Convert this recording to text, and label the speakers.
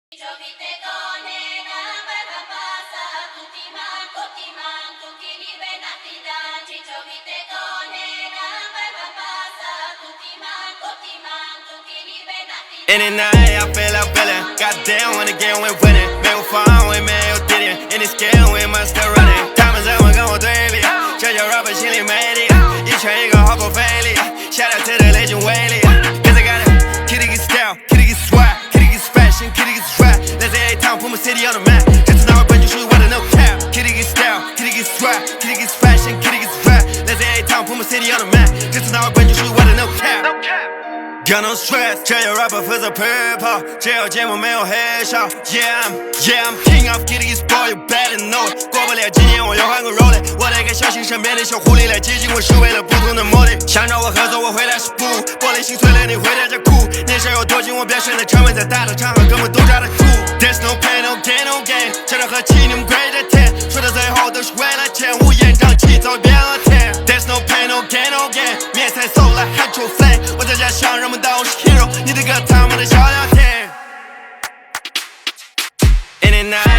Speaker 1: In the night, I feel like feeling. Goddamn, when the game went winning. 매우 fun, we 매우 뛰는. In this game, we must still running. 타면서 뭐跟我对比. 저저 rapper心里美丽. 一拳一个毫不费力. Shout out to the legend Wiley. Cause I got it. Kyrgyz style, Kyrgyz swag, Kyrgyz fashion, Kyrgyz rap. Let's say every time, put my city on the map. Just now, I bring you shoes with a no cap. Kyrgyz style, Kyrgyz swag, Kyrgyz fashion, Kyrgyz rap. Let's say every time, put my city on the map. Just now, I bring you shoes with a no cap. Got no stress, 这有 rapper 负责 purple 只有节目没有黑哨 Yeah, I'm king of Kyrgyz boy, you better know it 过不了几年我要换个 Rolex 我得给小心身边的小狐狸来接近我是为了不同的目的想找我合作我回来是不玻璃心碎了你会在这哭年少有多紧我表现的成本在大的场合根本都抓得住 There's no pain, no gain, no gain 这场和气你们跪着舔说到最后都是为了钱乌烟瘴气早变了天 There's no pain, no gain, no gain 面才瘦了还出 flame 我在家想人们当我是 hero 你的歌他们的小聊天 In the night